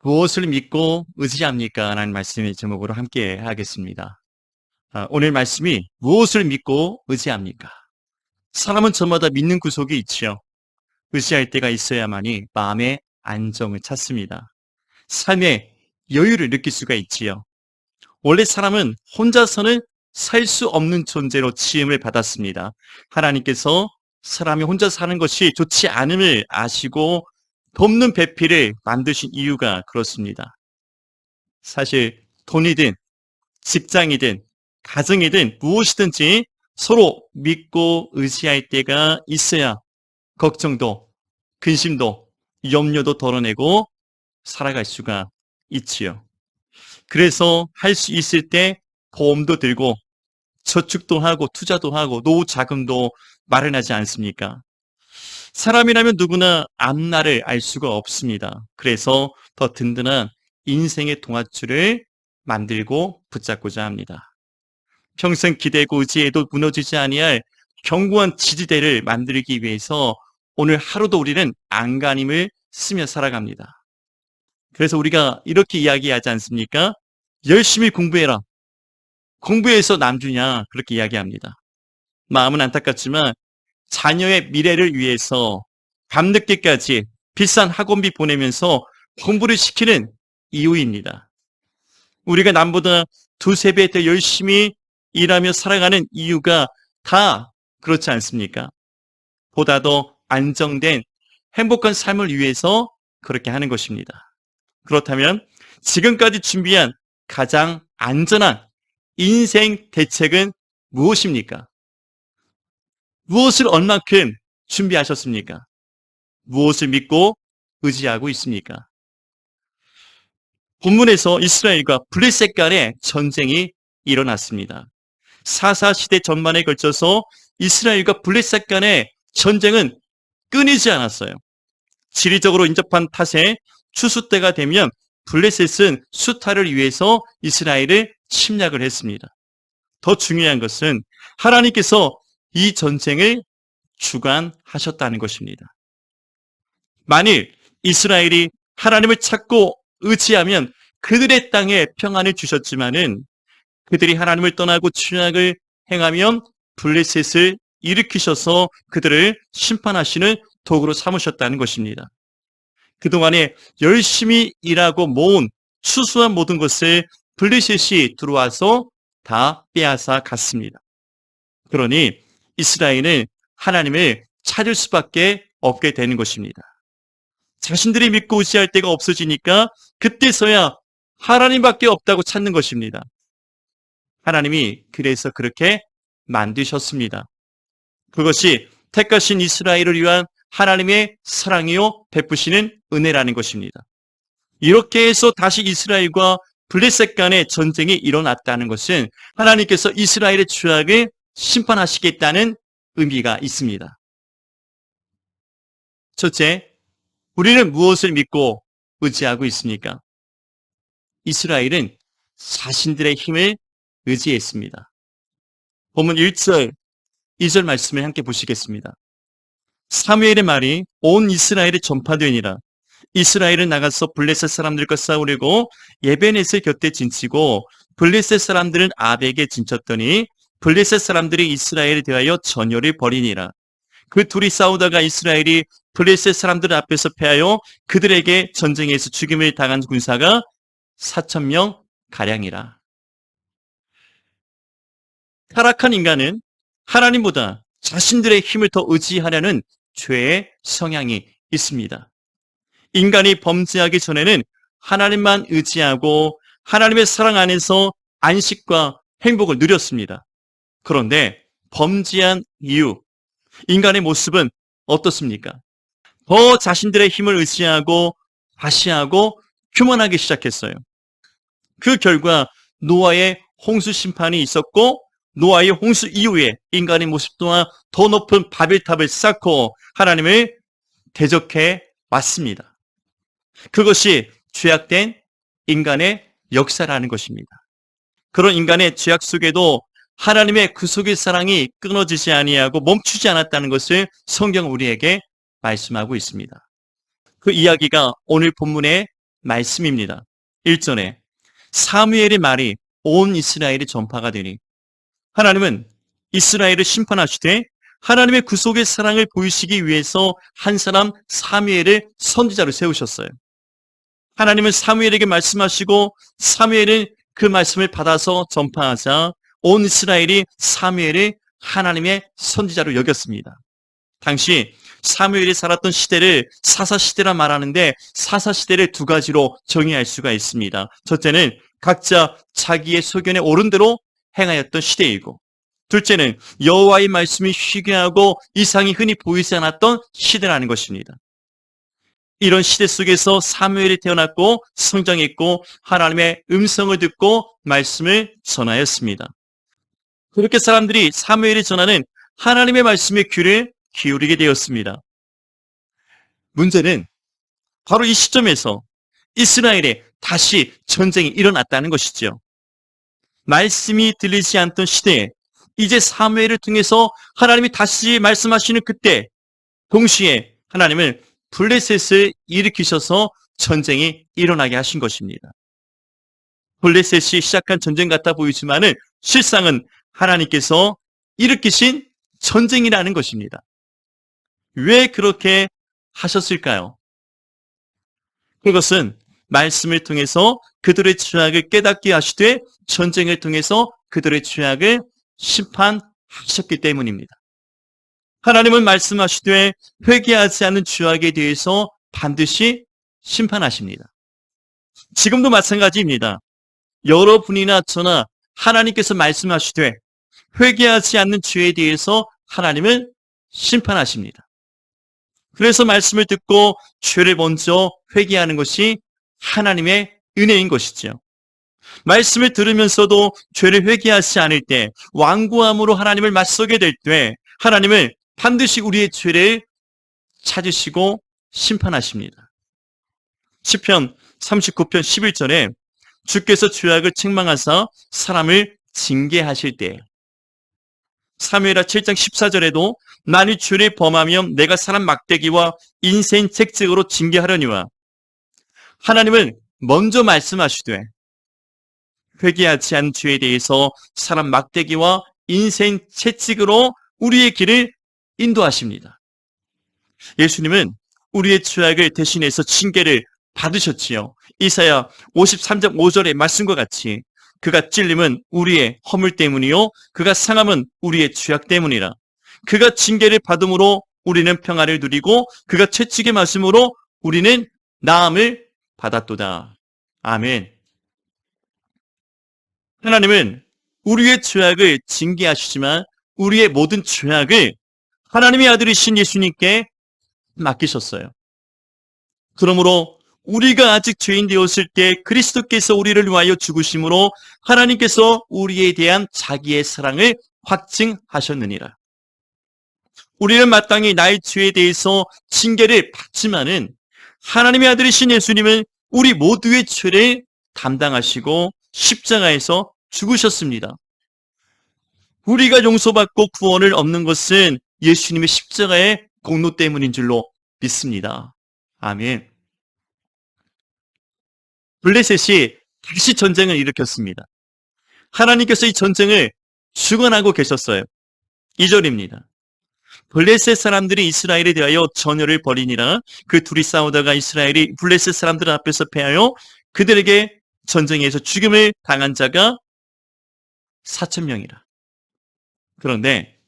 무엇을 믿고 의지합니까? 라는 말씀의 제목으로 함께 하겠습니다. 오늘 말씀이 무엇을 믿고 의지합니까? 사람은 저마다 믿는 구석이 있지요. 의지할 때가 있어야만이 마음의 안정을 찾습니다. 삶의 여유를 느낄 수가 있지요. 원래 사람은 혼자서는 살 수 없는 존재로 지음을 받았습니다. 하나님께서 사람이 혼자 사는 것이 좋지 않음을 아시고 돕는 배필을 만드신 이유가 그렇습니다. 사실 돈이든 직장이든 가정이든 무엇이든지 서로 믿고 의지할 때가 있어야 걱정도 근심도 염려도 덜어내고 살아갈 수가 있지요. 그래서 할 수 있을 때 보험도 들고 저축도 하고 투자도 하고 노후 자금도 마련하지 않습니까? 사람이라면 누구나 앞날을 알 수가 없습니다. 그래서 더 든든한 인생의 동아줄을 만들고 붙잡고자 합니다. 평생 기대고 의지해도 무너지지 아니할 견고한 지지대를 만들기 위해서 오늘 하루도 우리는 안간힘을 쓰며 살아갑니다. 그래서 우리가 이렇게 이야기하지 않습니까? 열심히 공부해라. 공부해서 남주냐 그렇게 이야기합니다. 마음은 안타깝지만 자녀의 미래를 위해서 밤늦게까지 비싼 학원비 보내면서 공부를 시키는 이유입니다. 우리가 남보다 두세 배 더 열심히 일하며 살아가는 이유가 다 그렇지 않습니까? 보다 더 안정된 행복한 삶을 위해서 그렇게 하는 것입니다. 그렇다면 지금까지 준비한 가장 안전한 인생 대책은 무엇입니까? 무엇을 얼만큼 준비하셨습니까? 무엇을 믿고 의지하고 있습니까? 본문에서 이스라엘과 블레셋 간의 전쟁이 일어났습니다. 사사시대 전반에 걸쳐서 이스라엘과 블레셋 간의 전쟁은 끊이지 않았어요. 지리적으로 인접한 탓에 추수 때가 되면 블레셋은 수탈을 위해서 이스라엘을 침략을 했습니다. 더 중요한 것은 하나님께서 이 전쟁을 주관하셨다는 것입니다. 만일 이스라엘이 하나님을 찾고 의지하면 그들의 땅에 평안을 주셨지만은 그들이 하나님을 떠나고 죄악을 행하면 블레셋을 일으키셔서 그들을 심판하시는 도구로 삼으셨다는 것입니다. 그동안에 열심히 일하고 모은 추수한 모든 것을 블레셋이 들어와서 다 빼앗아 갔습니다. 그러니 이스라엘은 하나님을 찾을 수밖에 없게 되는 것입니다. 자신들이 믿고 의지할 데가 없어지니까 그때서야 하나님밖에 없다고 찾는 것입니다. 하나님이 그래서 그렇게 만드셨습니다. 그것이 택하신 이스라엘을 위한 하나님의 사랑이요 베푸시는 은혜라는 것입니다. 이렇게 해서 다시 이스라엘과 블레셋 간의 전쟁이 일어났다는 것은 하나님께서 이스라엘의 죄악을 심판하시겠다는 의미가 있습니다. 첫째, 우리는 무엇을 믿고 의지하고 있습니까? 이스라엘은 자신들의 힘을 의지했습니다. 본문 1절, 2절 말씀을 함께 보시겠습니다. 사무엘의 말이 온 이스라엘에 전파되니라. 이스라엘은 나가서 블레셋 사람들과 싸우려고 예베넷을 곁에 진치고 블레셋 사람들은 아벡에 진쳤더니 블레셋 사람들이 이스라엘에 대하여 전열을 벌이니라. 그 둘이 싸우다가 이스라엘이 블레셋 사람들 앞에서 패하여 그들에게 전쟁에서 죽임을 당한 군사가 4,000명 가량이라. 타락한 인간은 하나님보다 자신들의 힘을 더 의지하려는 죄의 성향이 있습니다. 인간이 범죄하기 전에는 하나님만 의지하고 하나님의 사랑 안에서 안식과 행복을 누렸습니다. 그런데 범죄한 이후 인간의 모습은 어떻습니까? 더 자신들의 힘을 의지하고 과시하고 교만하기 시작했어요. 그 결과 노아의 홍수 심판이 있었고 노아의 홍수 이후에 인간의 모습 또한 더 높은 바벨탑을 쌓고 하나님을 대적해 왔습니다. 그것이 죄악된 인간의 역사라는 것입니다. 그런 인간의 죄악 속에도 하나님의 구속의 사랑이 끊어지지 아니하고 멈추지 않았다는 것을 성경은 우리에게 말씀하고 있습니다. 그 이야기가 오늘 본문의 말씀입니다. 1절에 사무엘의 말이 온 이스라엘에 전파가 되니 하나님은 이스라엘을 심판하시되 하나님의 구속의 사랑을 보이시기 위해서 한 사람 사무엘을 선지자로 세우셨어요. 하나님은 사무엘에게 말씀하시고 사무엘은 그 말씀을 받아서 전파하자 온 이스라엘이 사무엘을 하나님의 선지자로 여겼습니다. 당시 사무엘이 살았던 시대를 사사시대라 말하는데 사사시대를 두 가지로 정의할 수가 있습니다. 첫째는 각자 자기의 소견에 옳은 대로 행하였던 시대이고, 둘째는 여호와의 말씀이 희귀하고 이상이 흔히 보이지 않았던 시대라는 것입니다. 이런 시대 속에서 사무엘이 태어났고 성장했고 하나님의 음성을 듣고 말씀을 전하였습니다. 그렇게 사람들이 사무엘이 전하는 하나님의 말씀에 귀를 기울이게 되었습니다. 문제는 바로 이 시점에서 이스라엘에 다시 전쟁이 일어났다는 것이죠. 말씀이 들리지 않던 시대에 이제 사무엘을 통해서 하나님이 다시 말씀하시는 그때 동시에 하나님은 블레셋을 일으키셔서 전쟁이 일어나게 하신 것입니다. 블레셋이 시작한 전쟁 같아 보이지만은 실상은 하나님께서 일으키신 전쟁이라는 것입니다. 왜 그렇게 하셨을까요? 그것은 말씀을 통해서 그들의 죄악을 깨닫게 하시되 전쟁을 통해서 그들의 죄악을 심판하셨기 때문입니다. 하나님은 말씀하시되 회개하지 않는 죄악에 대해서 반드시 심판하십니다. 지금도 마찬가지입니다. 여러분이나 저나 하나님께서 말씀하시되 회개하지 않는 죄에 대해서 하나님은 심판하십니다. 그래서 말씀을 듣고 죄를 먼저 회개하는 것이 하나님의 은혜인 것이죠. 말씀을 들으면서도 죄를 회개하지 않을 때, 완고함으로 하나님을 맞서게 될 때 하나님은 반드시 우리의 죄를 찾으시고 심판하십니다. 시편 39편 11절에 주께서 죄악을 책망하사 사람을 징계하실 때, 사무엘하 7장 14절에도 만일 죄를 범하면 내가 사람 막대기와 인생 책찍으로 징계하려니와, 하나님은 먼저 말씀하시되 회개하지 않은 죄에 대해서 사람 막대기와 인생 채찍으로 우리의 길을 인도하십니다. 예수님은 우리의 죄악을 대신해서 징계를 받으셨지요. 이사야 53장 5절의 말씀과 같이 그가 찔림은 우리의 허물 때문이요 그가 상함은 우리의 죄악 때문이라. 그가 징계를 받음으로 우리는 평안을 누리고 그가 채찍에 맞음으로 우리는 나음을 받았도다. 아멘. 하나님은 우리의 죄악을 징계하시지만 우리의 모든 죄악을 하나님의 아들이신 예수님께 맡기셨어요. 그러므로 우리가 아직 죄인 되었을 때 그리스도께서 우리를 위하여 죽으심으로 하나님께서 우리에 대한 자기의 사랑을 확증하셨느니라. 우리는 마땅히 나의 죄에 대해서 징계를 받지만은 하나님의 아들이신 예수님은 우리 모두의 죄를 담당하시고 십자가에서 죽으셨습니다. 우리가 용서받고 구원을 얻는 것은 예수님의 십자가의 공로 때문인 줄로 믿습니다. 아멘. 블레셋이 다시 전쟁을 일으켰습니다. 하나님께서 이 전쟁을 주관하고 계셨어요. 2절입니다. 블레셋 사람들이 이스라엘에 대하여 전열을 벌이니라. 그 둘이 싸우다가 이스라엘이 블레셋 사람들 앞에서 패하여 그들에게 전쟁에서 죽임을 당한 자가 4,000명이라. 그런데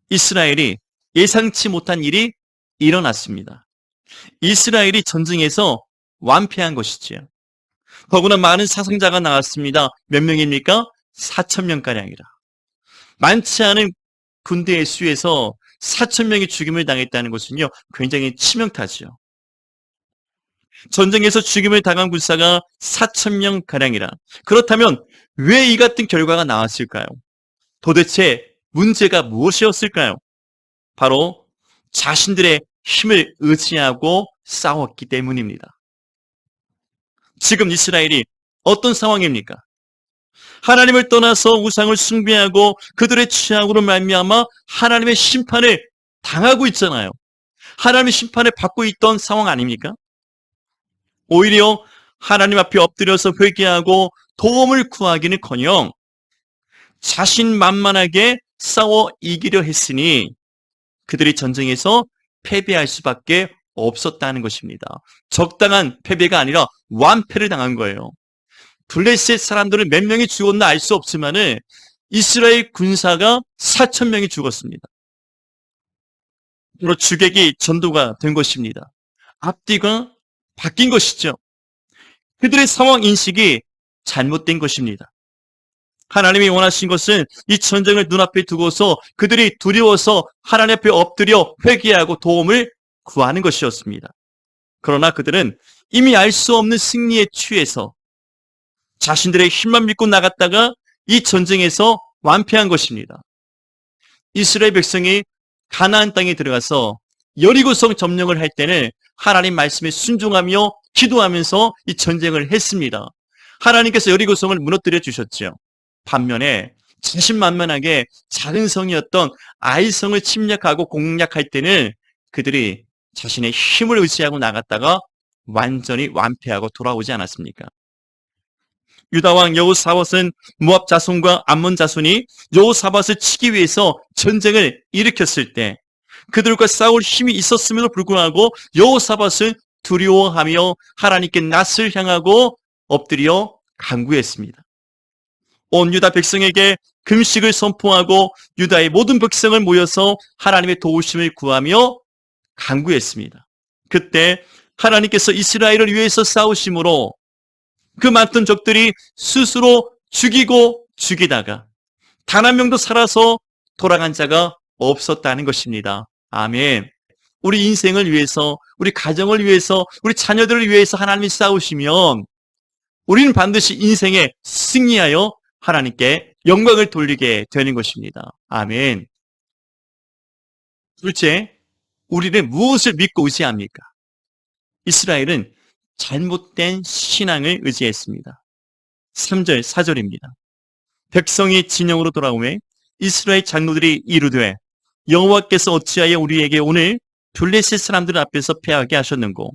이스라엘이 예상치 못한 일이 일어났습니다. 이스라엘이 전쟁에서 완패한 것이지요. 더구나 많은 사상자가 나왔습니다. 몇 명입니까? 4,000명가량이라. 많지 않은 군대의 수에서 4,000명이 죽임을 당했다는 것은요, 굉장히 치명타지요. 전쟁에서 죽임을 당한 군사가 4,000명가량이라. 그렇다면 왜 이 같은 결과가 나왔을까요? 도대체 문제가 무엇이었을까요? 바로 자신들의 힘을 의지하고 싸웠기 때문입니다. 지금 이스라엘이 어떤 상황입니까? 하나님을 떠나서 우상을 숭배하고 그들의 취향으로 말미암아 하나님의 심판을 당하고 있잖아요. 하나님의 심판을 받고 있던 상황 아닙니까? 오히려 하나님 앞에 엎드려서 회개하고 도움을 구하기는커녕 자신만만하게 싸워 이기려 했으니 그들이 전쟁에서 패배할 수밖에 없었다는 것입니다. 적당한 패배가 아니라 완패를 당한 거예요. 블레셋 사람들은 몇 명이 죽었나 알 수 없지만은 이스라엘 군사가 4천 명이 죽었습니다. 바로 주객이 전도가 된 것입니다. 앞뒤가 바뀐 것이죠. 그들의 상황 인식이 잘못된 것입니다. 하나님이 원하신 것은 이 전쟁을 눈앞에 두고서 그들이 두려워서 하나님 앞에 엎드려 회개하고 도움을 구하는 것이었습니다. 그러나 그들은 이미 알 수 없는 승리에 취해서 자신들의 힘만 믿고 나갔다가 이 전쟁에서 완패한 것입니다. 이스라엘 백성이 가나안 땅에 들어가서 여리고성 점령을 할 때는 하나님 말씀에 순종하며 기도하면서 이 전쟁을 했습니다. 하나님께서 여리고성을 무너뜨려 주셨죠. 반면에 자신만만하게 작은 성이었던 아이성을 침략하고 공략할 때는 그들이 자신의 힘을 의지하고 나갔다가 완전히 완패하고 돌아오지 않았습니까? 유다왕 여호사밧은 모압 자손과 암몬 자손이 여호사밧을 치기 위해서 전쟁을 일으켰을 때 그들과 싸울 힘이 있었음에도 불구하고 여호사밧은 두려워하며 하나님께 낯을 향하고 엎드려 간구했습니다. 온 유다 백성에게 금식을 선포하고 유다의 모든 백성을 모여서 하나님의 도우심을 구하며 간구했습니다. 그때 하나님께서 이스라엘을 위해서 싸우심으로 그 많던 적들이 스스로 죽이고 죽이다가 단 한 명도 살아서 돌아간 자가 없었다는 것입니다. 아멘. 우리 인생을 위해서, 우리 가정을 위해서, 우리 자녀들을 위해서 하나님이 싸우시면 우리는 반드시 인생에 승리하여 하나님께 영광을 돌리게 되는 것입니다. 아멘. 둘째, 우리는 무엇을 믿고 의지합니까? 이스라엘은 잘못된 신앙을 의지했습니다. 3절, 4절입니다. 백성이 진영으로 돌아오매 이스라엘 장로들이 이르되 여호와께서 어찌하여 우리에게 오늘 블레셋 사람들 앞에서 패하게 하셨는고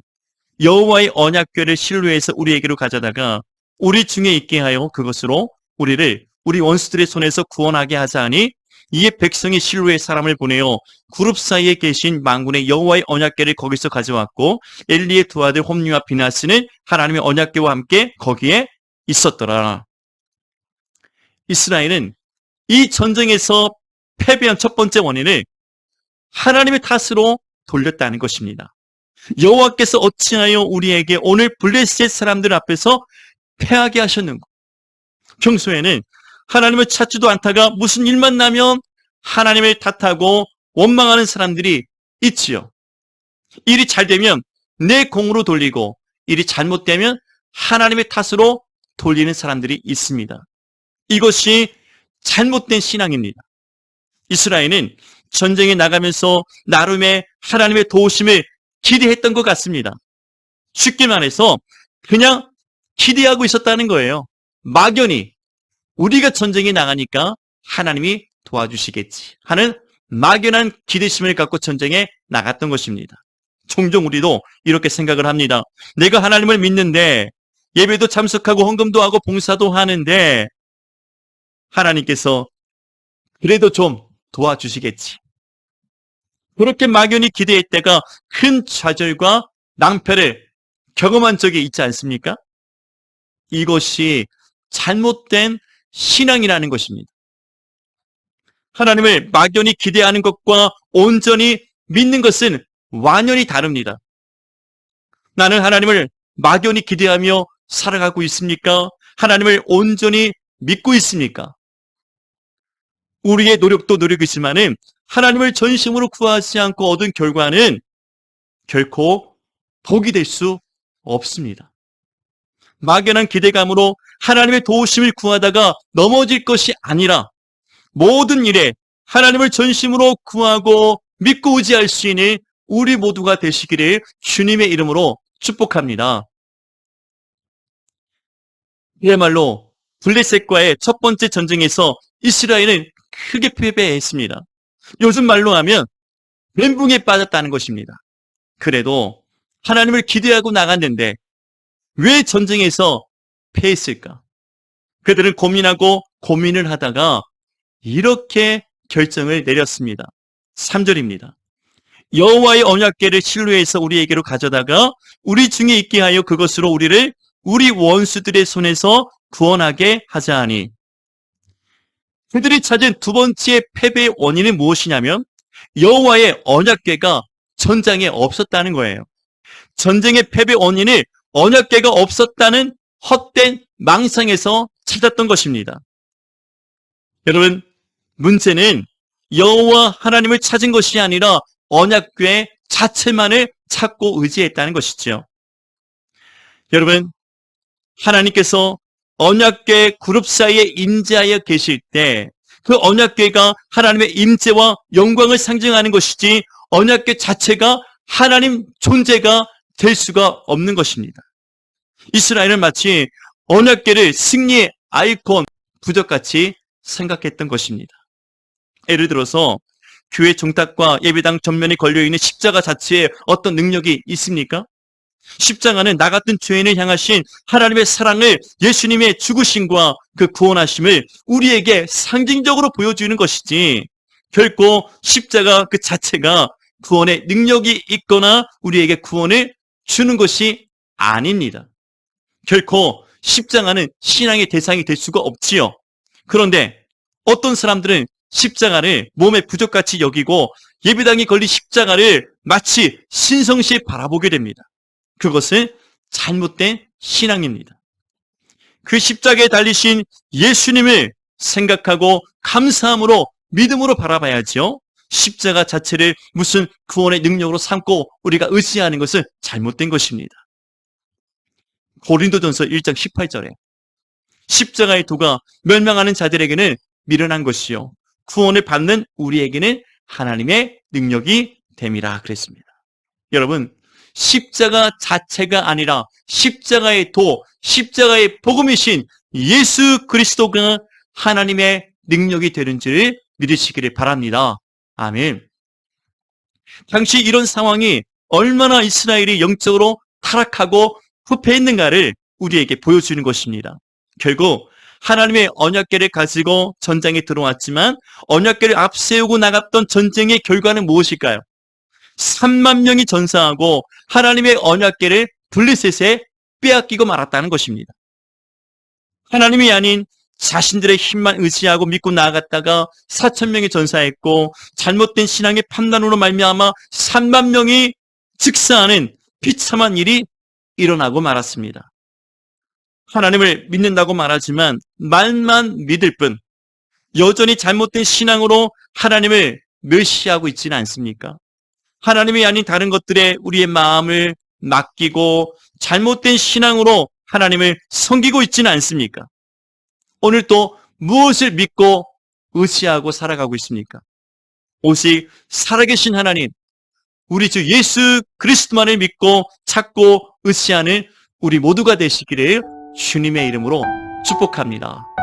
여호와의 언약궤를 실로에서 우리에게로 가져다가 우리 중에 있게 하여 그것으로 우리를 우리 원수들의 손에서 구원하게 하자 하니 이에 백성이 실로의 사람을 보내어 그룹 사이에 계신 만군의 여호와의 언약궤를 거기서 가져왔고 엘리의 두 아들 홈리와 비나스는 하나님의 언약궤와 함께 거기에 있었더라. 이스라엘은 이 전쟁에서 패배한 첫 번째 원인을 하나님의 탓으로 돌렸다는 것입니다. 여호와께서 어찌하여 우리에게 오늘 블레셋 사람들 앞에서 패하게 하셨는가? 평소에는 하나님을 찾지도 않다가 무슨 일만 나면 하나님을 탓하고 원망하는 사람들이 있지요. 일이 잘 되면 내 공으로 돌리고 일이 잘못되면 하나님의 탓으로 돌리는 사람들이 있습니다. 이것이 잘못된 신앙입니다. 이스라엘은 전쟁에 나가면서 나름의 하나님의 도우심을 기대했던 것 같습니다. 쉽게 말해서 그냥 기대하고 있었다는 거예요. 막연히 우리가 전쟁에 나가니까 하나님이 도와주시겠지 하는 막연한 기대심을 갖고 전쟁에 나갔던 것입니다. 종종 우리도 이렇게 생각을 합니다. 내가 하나님을 믿는데 예배도 참석하고 헌금도 하고 봉사도 하는데 하나님께서 그래도 좀 도와주시겠지. 그렇게 막연히 기대했다가 큰 좌절과 낭패를 경험한 적이 있지 않습니까? 이것이 잘못된 신앙이라는 것입니다. 하나님을 막연히 기대하는 것과 온전히 믿는 것은 완연히 다릅니다. 나는 하나님을 막연히 기대하며 살아가고 있습니까? 하나님을 온전히 믿고 있습니까? 우리의 노력도 노력이지만은 하나님을 전심으로 구하지 않고 얻은 결과는 결코 복이 될 수 없습니다. 막연한 기대감으로 하나님의 도우심을 구하다가 넘어질 것이 아니라 모든 일에 하나님을 전심으로 구하고 믿고 의지할 수 있는 우리 모두가 되시기를 주님의 이름으로 축복합니다. 그야말로 블레셋과의 첫 번째 전쟁에서 이스라엘은 크게 패배했습니다. 요즘 말로 하면 멘붕에 빠졌다는 것입니다. 그래도 하나님을 기대하고 나갔는데 왜 전쟁에서 패했을까? 그들은 고민하고 고민을 하다가 이렇게 결정을 내렸습니다. 3절입니다. 여호와의 언약궤를 실로에서 우리에게로 가져다가 우리 중에 있게 하여 그것으로 우리를 우리 원수들의 손에서 구원하게 하자 하니, 그들이 찾은 두 번째 패배의 원인은 무엇이냐면 여호와의 언약궤가 전장에 없었다는 거예요. 전쟁의 패배 원인을 언약궤가 없었다는 헛된 망상에서 찾았던 것입니다. 여러분, 문제는 여호와 하나님을 찾은 것이 아니라 언약궤 자체만을 찾고 의지했다는 것이죠. 여러분, 하나님께서 언약궤 그룹 사이에 임재하여 계실 때 그 언약궤가 하나님의 임재와 영광을 상징하는 것이지 언약궤 자체가 하나님 존재가 될 수가 없는 것입니다. 이스라엘은 마치 언약궤를 승리의 아이콘, 부적같이 생각했던 것입니다. 예를 들어서 교회 종탁과 예배당 전면에 걸려있는 십자가 자체에 어떤 능력이 있습니까? 십자가는 나 같은 죄인을 향하신 하나님의 사랑을, 예수님의 죽으심과 그 구원하심을 우리에게 상징적으로 보여주는 것이지, 결코 십자가 그 자체가 구원의 능력이 있거나 우리에게 구원을 주는 것이 아닙니다. 결코 십자가는 신앙의 대상이 될 수가 없지요. 그런데 어떤 사람들은 십자가를 몸의 부적같이 여기고 예배당에 걸린 십자가를 마치 신성시에 바라보게 됩니다. 그것은 잘못된 신앙입니다. 그 십자가에 달리신 예수님을 생각하고 감사함으로, 믿음으로 바라봐야죠. 십자가 자체를 무슨 구원의 능력으로 삼고 우리가 의지하는 것은 잘못된 것입니다. 고린도전서 1장 18절에 십자가의 도가 멸망하는 자들에게는 미련한 것이요 구원을 받는 우리에게는 하나님의 능력이 됨이라 그랬습니다. 여러분, 십자가 자체가 아니라 십자가의 도, 십자가의 복음이신 예수 그리스도가 하나님의 능력이 되는지를 믿으시기를 바랍니다. 아멘. 당시 이런 상황이 얼마나 이스라엘이 영적으로 타락하고 후패했는가를 우리에게 보여주는 것입니다. 결국 하나님의 언약궤를 가지고 전장에 들어왔지만 언약궤를 앞세우고 나갔던 전쟁의 결과는 무엇일까요? 3만 명이 전사하고 하나님의 언약궤를 블레셋에 빼앗기고 말았다는 것입니다. 하나님이 아닌 자신들의 힘만 의지하고 믿고 나아갔다가 4천 명이 전사했고 잘못된 신앙의 판단으로 말미암아 3만 명이 즉사하는 비참한 일이 일어나고 말았습니다. 하나님을 믿는다고 말하지만 말만 믿을 뿐 여전히 잘못된 신앙으로 하나님을 멸시하고 있지는 않습니까? 하나님이 아닌 다른 것들에 우리의 마음을 맡기고 잘못된 신앙으로 하나님을 섬기고 있지는 않습니까? 오늘 또 무엇을 믿고 의지하고 살아가고 있습니까? 오직 살아계신 하나님, 우리 주 예수 그리스도만을 믿고 찾고 의지하는 우리 모두가 되시기를 주님의 이름으로 축복합니다.